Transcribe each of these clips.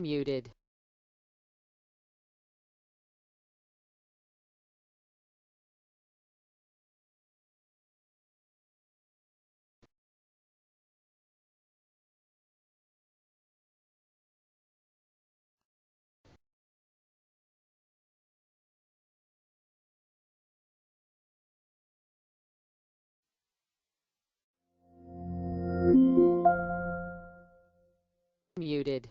Muted. Muted.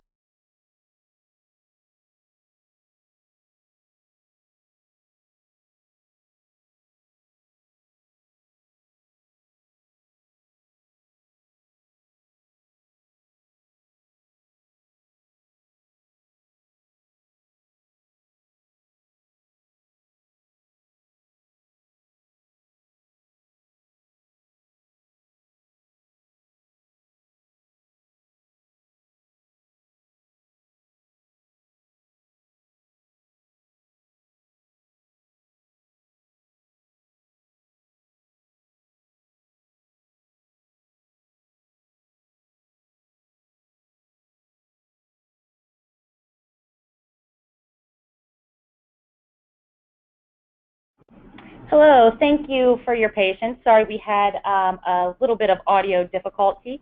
Hello, thank you for your patience. Sorry we had a little bit of audio difficulty.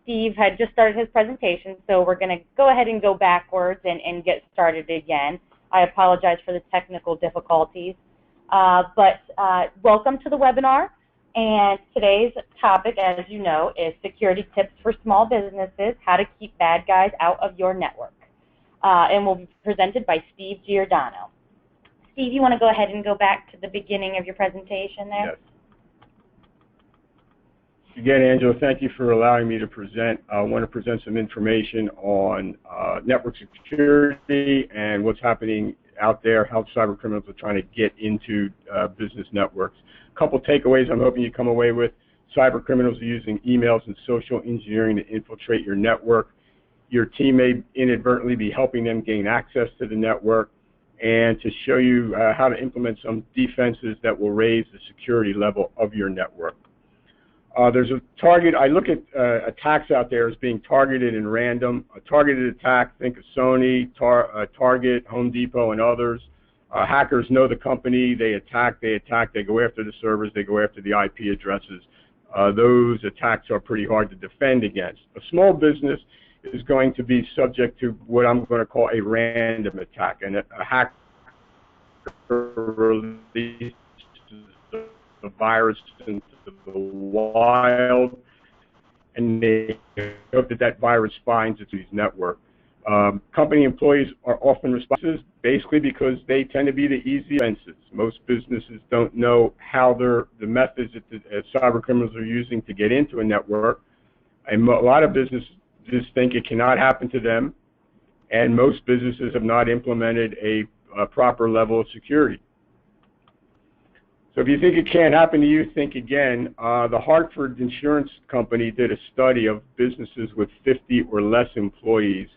Steve had just started his presentation, so we're going to go ahead and go backwards and get started again. I apologize for the technical difficulties. Welcome to the webinar. And today's topic, as you know, is security tips for small businesses, how to keep bad guys out of your network. And will be presented by Steve Giordano. Steve, you want to go ahead and go back to the beginning of your presentation there? Yes. Again, Angela, thank you for allowing me to present. I want to present some information on network security and what's happening out there, how cyber criminals are trying to get into business networks. A couple takeaways I'm hoping you come away with. Cyber criminals are using emails and social engineering to infiltrate your network. Your team may inadvertently be helping them gain access to the network, and to show you how to implement some defenses that will raise the security level of your network. There's a target. I look at attacks out there as being targeted and random. A targeted attack, think of Sony, Target, Home Depot, and others. Hackers know the company. They attack, they go after the servers, they go after the IP addresses. Those attacks are pretty hard to defend against. A small business is going to be subject to what I'm going to call a random attack, and a hacker releases the virus into the wild, and they hope that that virus finds its network. Company employees are often responsible, basically because they tend to be the easy offenses. Most businesses don't know how the methods that the cyber criminals are using to get into a network, and a lot of businesses just think it cannot happen to them, and most businesses have not implemented a proper level of security. So if you think it can't happen to you, think again. The Hartford Insurance Company did a study of businesses with 50 or less employees,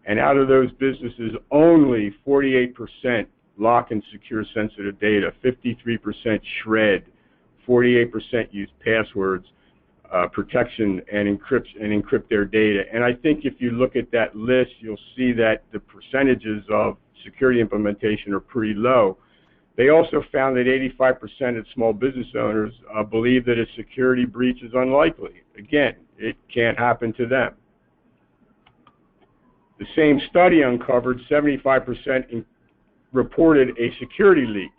and out of those businesses, only 48% lock and secure sensitive data, 53% shred, 48% use passwords, protection and encrypt their data. And I think if you look at that list, you'll see that the percentages of security implementation are pretty low. They also found that 85% of small business owners believe that a security breach is unlikely. Again, it can't happen to them. The same study uncovered 75% reported a security leak.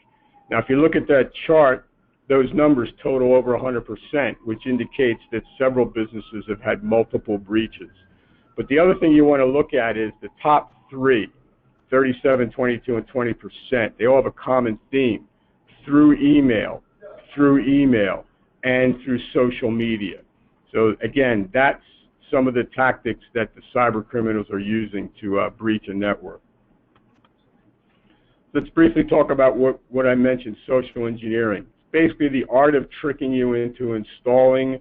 Now, if you look at that chart, those numbers total over 100%, which indicates that several businesses have had multiple breaches. But the other thing you want to look at is the top three, 37, 22, and 20%. They all have a common theme: through email, and through social media. So again, that's some of the tactics that the cyber criminals are using to breach a network. Let's briefly talk about what I mentioned, social engineering. Basically the art of tricking you into installing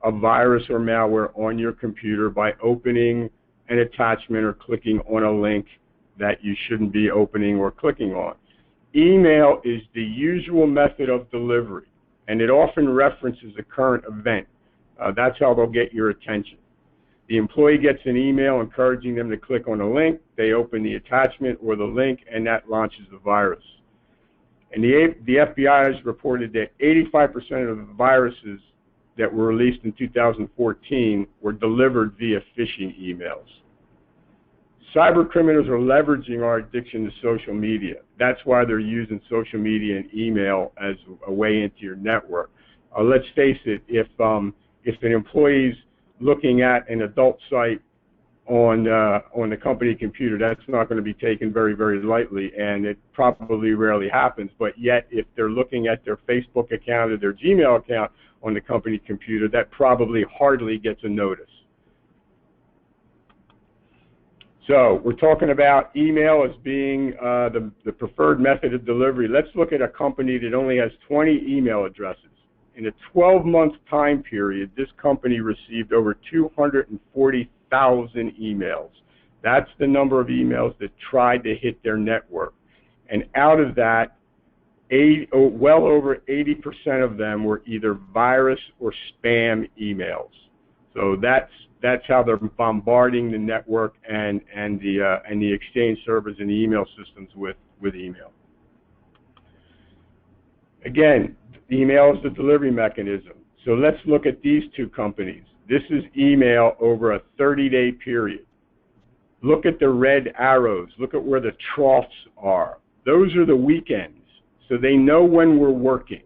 a virus or malware on your computer by opening an attachment or clicking on a link that you shouldn't be opening or clicking on. Email is the usual method of delivery, and it often references a current event. That's how they'll get your attention. The employee gets an email encouraging them to click on a link. They open the attachment or the link, and that launches the virus. And the FBI has reported that 85% of the viruses that were released in 2014 were delivered via phishing emails. Cyber criminals are leveraging our addiction to social media. That's why they're using social media and email as a way into your network. Let's face it, if an employee's looking at an adult site on the company computer, that's not going to be taken very, very lightly, and it probably rarely happens. But yet, if they're looking at their Facebook account or their Gmail account on the company computer, that probably hardly gets a notice. So we're talking about email as being the preferred method of delivery. Let's look at a company that only has 20 email addresses. In a 12-month time period, this company received over 240,000 emails. That's the number of emails that tried to hit their network. And out of that, well over 80% of them were either virus or spam emails. So that's how they're bombarding the network and the exchange servers and the email systems with email. Again, email is the delivery mechanism. So let's look at these two companies. This is email over a 30-day period. Look at the red arrows. Look at where the troughs are. Those are the weekends. So they know when we're working,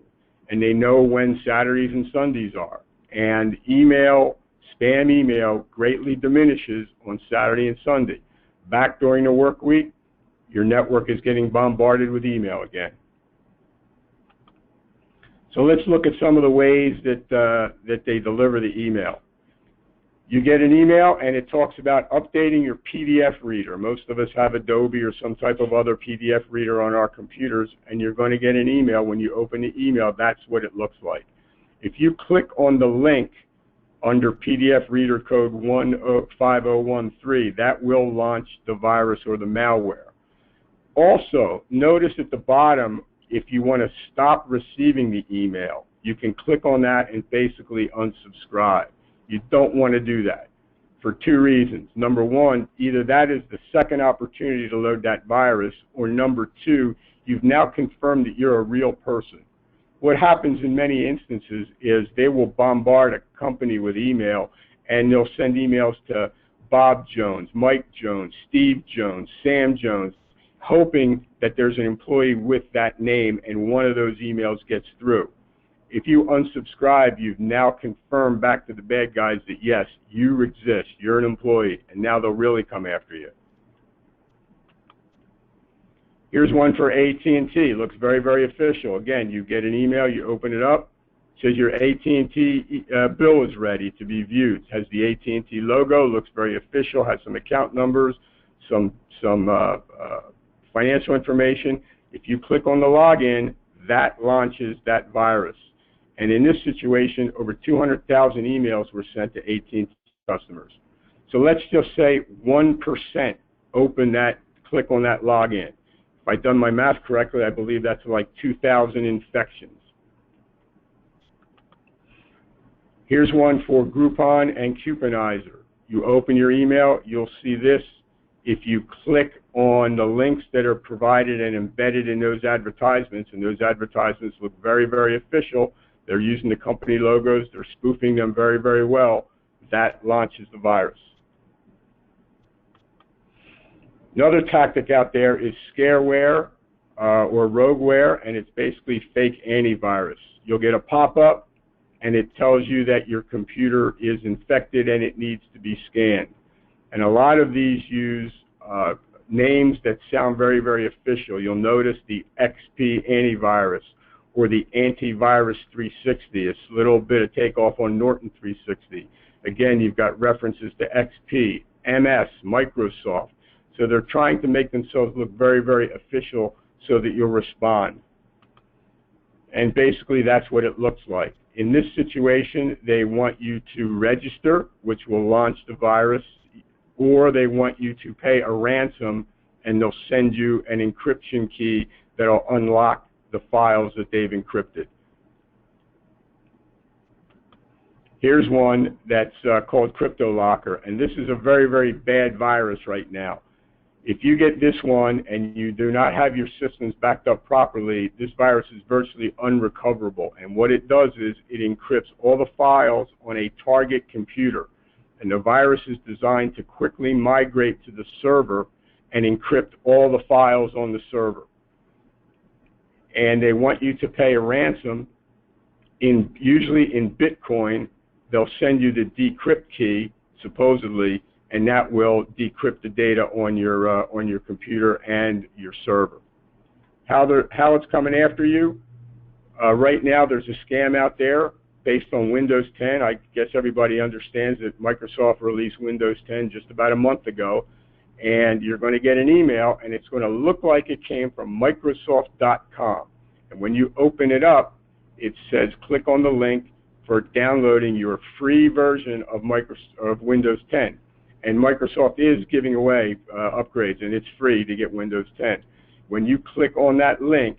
and they know when Saturdays and Sundays are. And email, spam email, greatly diminishes on Saturday and Sunday. Back during the work week, your network is getting bombarded with email again. So let's look at some of the ways that they deliver the email. You get an email, and it talks about updating your PDF reader. Most of us have Adobe or some type of other PDF reader on our computers, and you're going to get an email. When you open the email, that's what it looks like. If you click on the link under PDF reader code 105013, that will launch the virus or the malware. Also, notice at the bottom, if you want to stop receiving the email, you can click on that and basically unsubscribe. You don't want to do that for two reasons. Number one, either that is the second opportunity to load that virus, or number two, you've now confirmed that you're a real person. What happens in many instances is they will bombard a company with email, and they'll send emails to Bob Jones, Mike Jones, Steve Jones, Sam Jones, hoping that there's an employee with that name and one of those emails gets through. If you unsubscribe, you've now confirmed back to the bad guys that, yes, you exist, you're an employee, and now they'll really come after you. Here's one for AT&T. Looks very, very official. Again, you get an email, you open it up, it says your AT&T bill is ready to be viewed. It has the AT&T logo, looks very official, has some account numbers, some financial information. If you click on the login, that launches that virus. And in this situation, over 200,000 emails were sent to AT&T customers. So let's just say 1% open that, click on that login. If I've done my math correctly, I believe that's like 2,000 infections. Here's one for Groupon and Couponizer. You open your email, you'll see this. If you click on the links that are provided and embedded in those advertisements, and those advertisements look very, very official, they're using the company logos, they're spoofing them very, very well, that launches the virus. Another tactic out there is Scareware or Rougeware, and it's basically fake antivirus. You'll get a pop-up, and it tells you that your computer is infected and it needs to be scanned. And a lot of these use names that sound very, very official. You'll notice the XP antivirus or the antivirus 360. It's a little bit of takeoff on Norton 360. Again, you've got references to XP, MS, Microsoft. So they're trying to make themselves look very, very official so that you'll respond. And basically that's what it looks like. In this situation, they want you to register, which will launch the virus, or they want you to pay a ransom, and they'll send you an encryption key that'll unlock the files that they've encrypted. Here's one that's called Cryptolocker, and this is a very, very bad virus right now. If you get this one and you do not have your systems backed up properly, this virus is virtually unrecoverable. And what it does is it encrypts all the files on a target computer. And the virus is designed to quickly migrate to the server and encrypt all the files on the server. And they want you to pay a ransom, usually in Bitcoin. They'll send you the decrypt key, supposedly, and that will decrypt the data on your computer and your server. How it's coming after you? Right now, there's a scam out there based on Windows 10. I guess everybody understands that Microsoft released Windows 10 just about a month ago, and you're going to get an email, and it's going to look like it came from Microsoft.com. And when you open it up, it says click on the link for downloading your free version of Windows 10. And Microsoft is giving away upgrades, and it's free to get Windows 10. When you click on that link,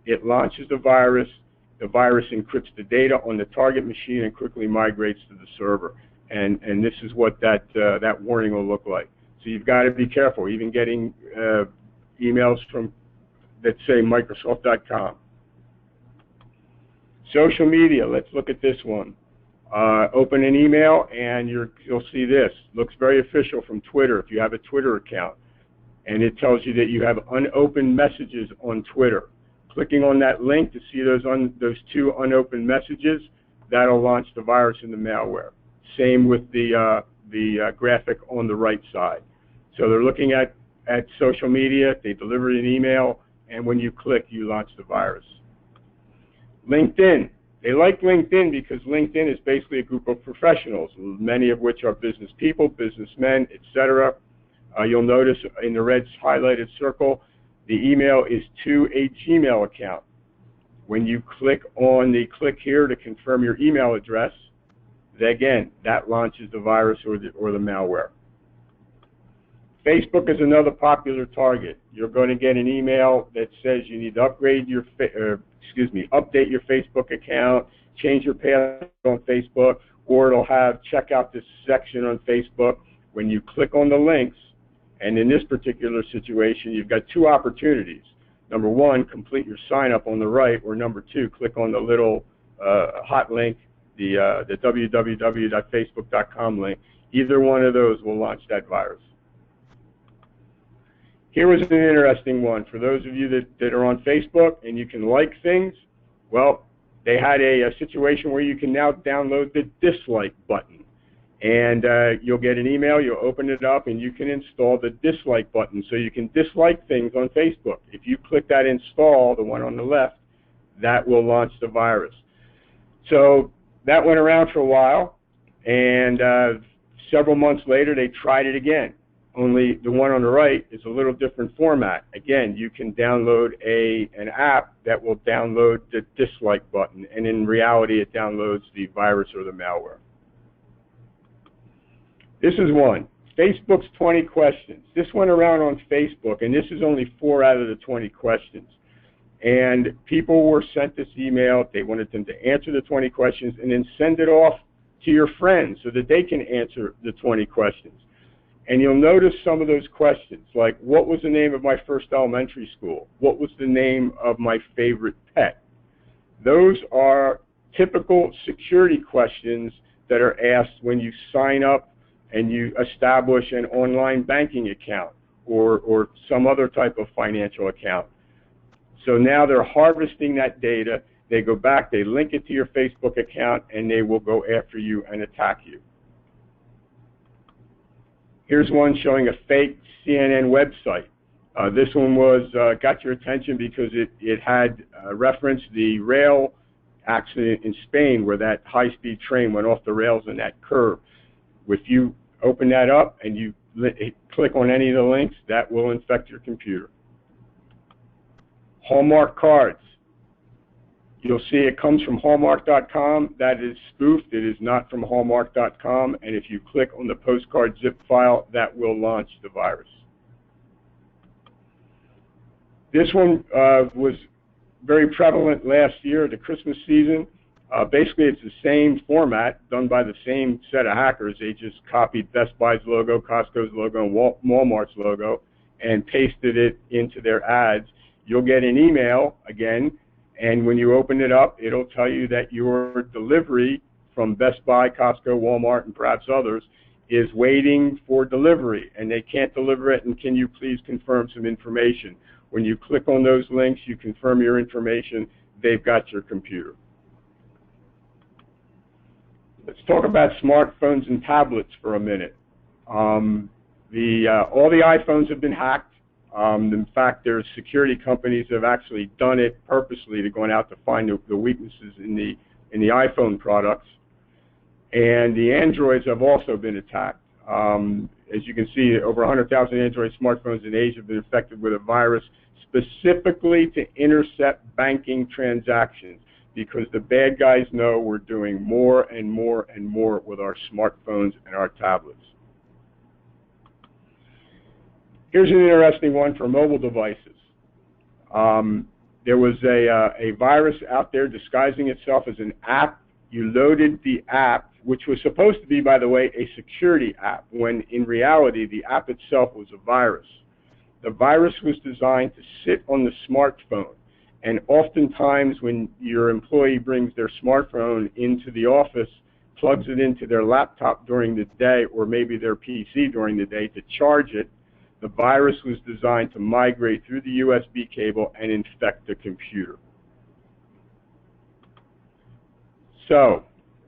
it launches the virus. The virus encrypts the data on the target machine and quickly migrates to the server. And this is what that warning will look like. So you've got to be careful, even getting emails from that say Microsoft.com. Social media, let's look at this one. Open an email and you'll see this. Looks very official from Twitter if you have a Twitter account. And it tells you that you have unopened messages on Twitter. Clicking on that link to see those two unopened messages, that'll launch the virus and the malware. Same with the graphic on the right side. So they're looking at social media, they deliver an email, and when you click, you launch the virus. LinkedIn. They like LinkedIn because LinkedIn is basically a group of professionals, many of which are business people, businessmen, etc. You'll notice in the red highlighted circle, the email is to a Gmail account. When you click on the click here to confirm your email address, again, that launches the virus or the malware. Facebook is another popular target. You're going to get an email that says you need to update your Facebook account, change your password on Facebook, or it'll have check out this section on Facebook. When you click on the links, and in this particular situation, you've got two opportunities. Number one, complete your sign up on the right, or number two, click on the little hot link, the www.facebook.com link. Either one of those will launch that virus. Here was an interesting one. For those of you that are on Facebook and you can like things, well, they had a situation where you can now download the dislike button. And you'll get an email, you'll open it up, and you can install the dislike button. So you can dislike things on Facebook. If you click that install, the one on the left, that will launch the virus. So that went around for a while, and several months later, they tried it again. Only the one on the right is a little different format. Again, you can download an app that will download the dislike button, and in reality, it downloads the virus or the malware. This is one, Facebook's 20 questions. This went around on Facebook, and this is only 4 out of the 20 questions. And people were sent this email. They wanted them to answer the 20 questions and then send it off to your friends so that they can answer the 20 questions. And you'll notice some of those questions, like what was the name of my first elementary school? What was the name of my favorite pet? Those are typical security questions that are asked when you sign up and you establish an online banking account or some other type of financial account. So now they're harvesting that data. They go back, they link it to your Facebook account, and they will go after you and attack you. Here's one showing a fake CNN website. This one got your attention because it had referenced the rail accident in Spain where that high-speed train went off the rails in that curve. If you open that up and you click on any of the links, that will infect your computer. Hallmark cards. You'll see it comes from Hallmark.com. That is spoofed. It is not from Hallmark.com. And if you click on the postcard zip file, that will launch the virus. This one was very prevalent last year, the Christmas season. Basically, it's the same format done by the same set of hackers. They just copied Best Buy's logo, Costco's logo, and Walmart's logo and pasted it into their ads. You'll get an email, again, and when you open it up, it'll tell you that your delivery from Best Buy, Costco, Walmart, and perhaps others is waiting for delivery, and they can't deliver it, and can you please confirm some information? When you click on those links, you confirm your information, they've got your computer. Let's talk about smartphones and tablets for a minute. All the iPhones have been hacked. In fact, there's security companies that have actually done it purposely to going out to find the weaknesses in the iPhone products. And the Androids have also been attacked. As you can see, over 100,000 Android smartphones in Asia have been infected with a virus specifically to intercept banking transactions, because the bad guys know we're doing more and more and more with our smartphones and our tablets. Here's an interesting one for mobile devices. There was a virus out there disguising itself as an app. You loaded the app, which was supposed to be, by the way, a security app, when in reality the app itself was a virus. The virus was designed to sit on the smartphone, and oftentimes when your employee brings their smartphone into the office, plugs it into their laptop during the day or maybe their PC during the day to charge it, the virus was designed to migrate through the USB cable and infect the computer. So,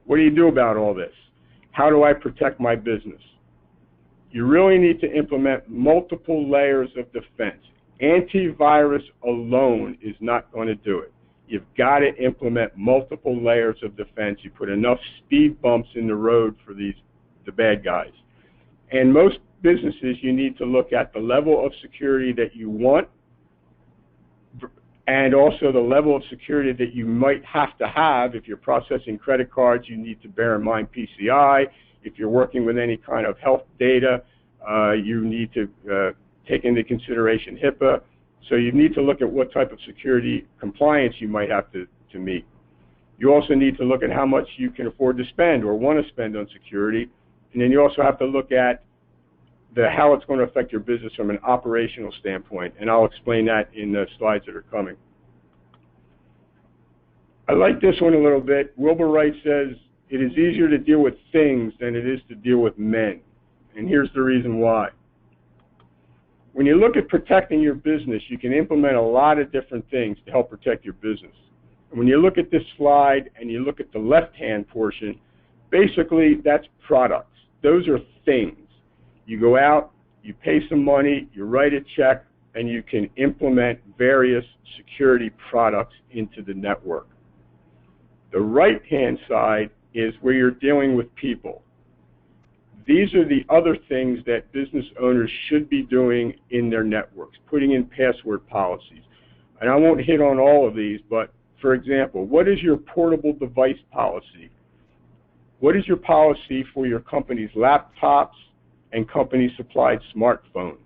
what do you do about all this? How do I protect my business? You really need to implement multiple layers of defense. Antivirus alone is not going to do it. You've got to implement multiple layers of defense. You put enough speed bumps in the road for the bad guys. And most businesses, you need to look at the level of security that you want, and also the level of security that you might have to have. If you're processing credit cards, you need to bear in mind PCI. If you're working with any kind of health data, you need to take into consideration HIPAA. So you need to look at what type of security compliance you might have to meet. You also need to look at how much you can afford to spend or want to spend on security. And then you also have to look at how it's going to affect your business from an operational standpoint, and I'll explain that in the slides that are coming. I like this one a little bit. Wilbur Wright says, it is easier to deal with things than it is to deal with men, and here's the reason why. When you look at protecting your business, you can implement a lot of different things to help protect your business. And when you look at this slide and you look at the left-hand portion, basically that's products. Those are things. You go out, you pay some money, you write a check, and you can implement various security products into the network. The right-hand side is where you're dealing with people. These are the other things that business owners should be doing in their networks, putting in password policies. And I won't hit on all of these, but for example, what is your portable device policy? What is your policy for your company's laptops and company-supplied smartphones?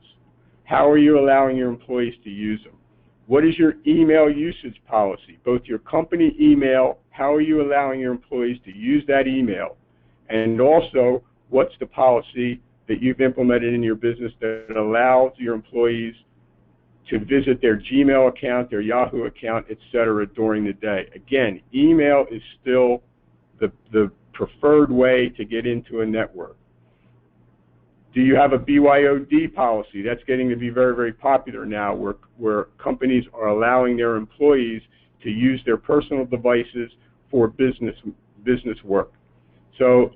How are you allowing your employees to use them? What is your email usage policy? Both your company email, how are you allowing your employees to use that email? And also, what's the policy that you've implemented in your business that allows your employees to visit their Gmail account, their Yahoo account, etc. during the day? Again, email is still the preferred way to get into a network. Do you have a BYOD policy? That's getting to be very, very popular now, where companies are allowing their employees to use their personal devices for business work. So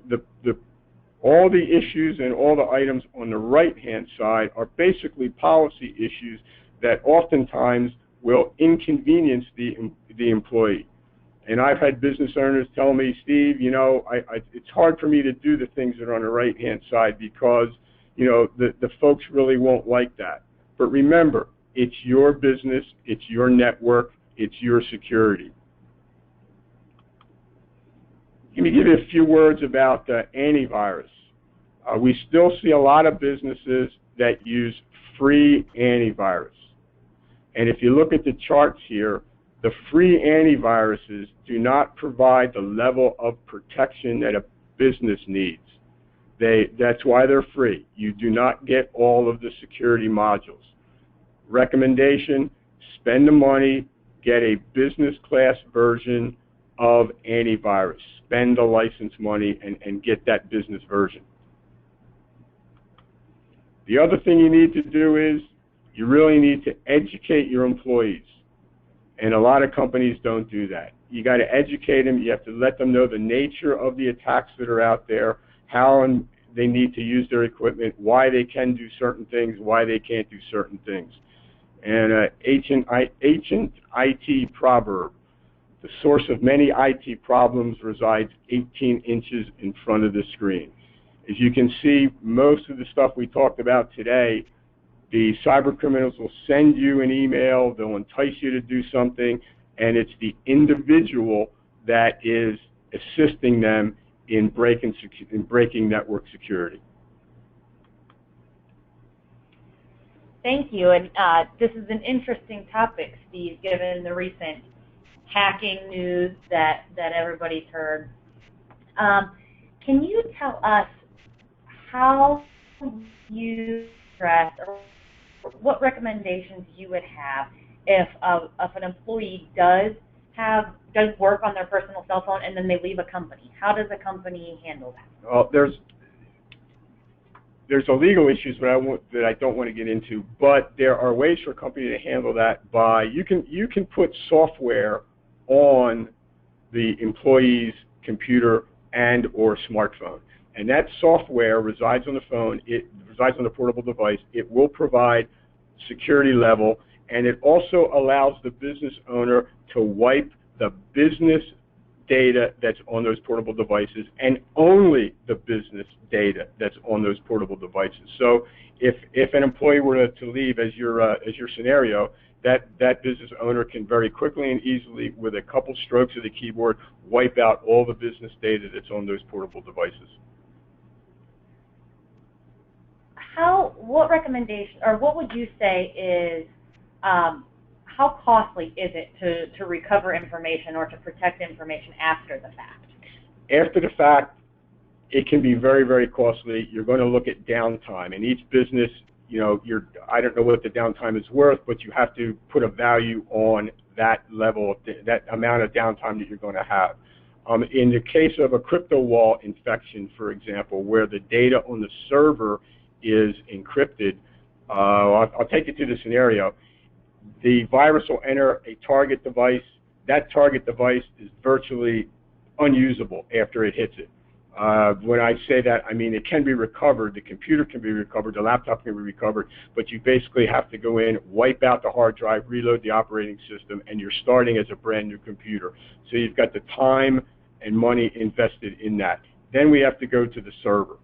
all the issues and all the items on the right-hand side are basically policy issues that oftentimes will inconvenience the employee. And I've had business owners tell me, Steve, you know, it's hard for me to do the things that are on the right-hand side because, you know, the folks really won't like that. But remember, it's your business, it's your network, it's your security. Let me give you a few words about antivirus. We still see a lot of businesses that use free antivirus. And if you look at the charts here, The free antiviruses do not provide the level of protection that a business needs. That's why they're free. You do not get all of the security modules. Recommendation, spend the money, get a business class version of antivirus. Spend the license money and get that business version. The other thing you need to do is you really need to educate your employees. And a lot of companies don't do that. You got to educate them. You have to let them know the nature of the attacks that are out there, how they need to use their equipment, why they can do certain things, why they can't do certain things. And ancient IT proverb, the source of many IT problems resides 18 inches in front of the screen. As you can see, most of the stuff we talked about today, the cyber criminals will send you an email, they'll entice you to do something, and it's the individual that is assisting them in breaking network security. Thank you, and this is an interesting topic, Steve, given the recent hacking news that everybody's heard. Can you tell us how you address, or what recommendations you would have if an employee does work on their personal cell phone and then they leave a company? How does a company handle that? Well, there's illegal issues that I don't want to get into, but there are ways for a company to handle that by you can put software on the employee's computer and or smartphone, and that software resides on the phone. It resides on the portable device. It will provide security level, and it also allows the business owner to wipe the business data that's on those portable devices, and only the business data that's on those portable devices. So if an employee were to leave, as your scenario, that business owner can very quickly and easily, with a couple strokes of the keyboard, wipe out all the business data that's on those portable devices. What recommendation, or what would you say is, how costly is it to recover information or to protect information after the fact? After the fact, it can be very, very costly. You're going to look at downtime, and each business, I don't know what the downtime is worth, but you have to put a value on that level, that amount of downtime that you're going to have. In the case of a Cryptowall infection, for example, where the data on the server is encrypted, I'll take you through the scenario. The virus will enter a target device. That target device is virtually unusable after it hits it. When I say that, I mean it can be recovered. The computer can be recovered. The laptop can be recovered. But you basically have to go in, wipe out the hard drive, reload the operating system, and you're starting as a brand new computer. So you've got the time and money invested in that. Then we have to go to the server.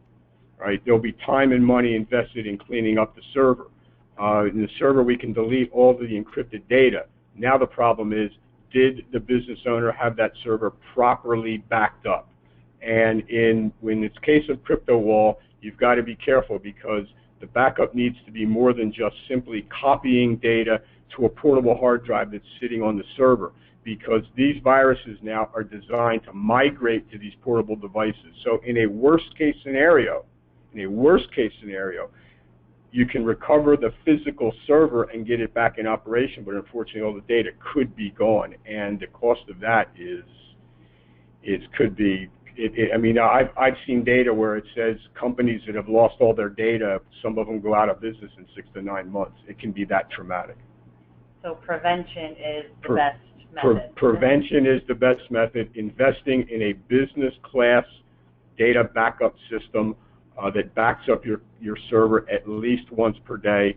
Right? There'll be time and money invested in cleaning up the server. In the server, we can delete all of the encrypted data. Now the problem is, did the business owner have that server properly backed up? And in it's case of Cryptowall, you've got to be careful, because the backup needs to be more than just simply copying data to a portable hard drive that's sitting on the server, because these viruses now are designed to migrate to these portable devices. So in a worst case scenario, you can recover the physical server and get it back in operation, but unfortunately all the data could be gone, and the cost of that I've seen data where it says companies that have lost all their data, some of them go out of business in 6 to 9 months. It can be that traumatic. So prevention is the best method. Prevention is the best method. Investing in a business class data backup system that backs up your server at least once per day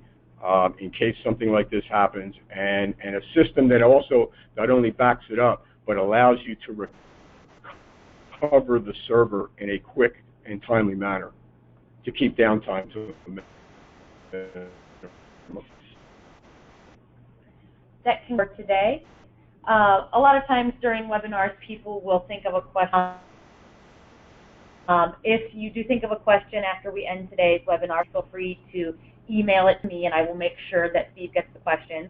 in case something like this happens, and a system that also not only backs it up, but allows you to recover the server in a quick and timely manner to keep downtime to that can work today. A lot of times during webinars, people will think of a question. If you do think of a question after we end today's webinar, feel free to email it to me, and I will make sure that Steve gets the question.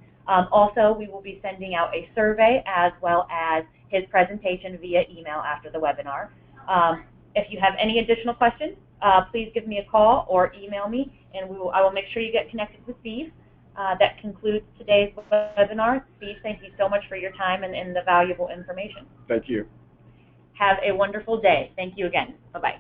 Also, we will be sending out a survey as well as his presentation via email after the webinar. If you have any additional questions, please give me a call or email me, and I will make sure you get connected with Steve. That concludes today's webinar. Steve, thank you so much for your time and the valuable information. Thank you. Have a wonderful day. Thank you again. Bye-bye.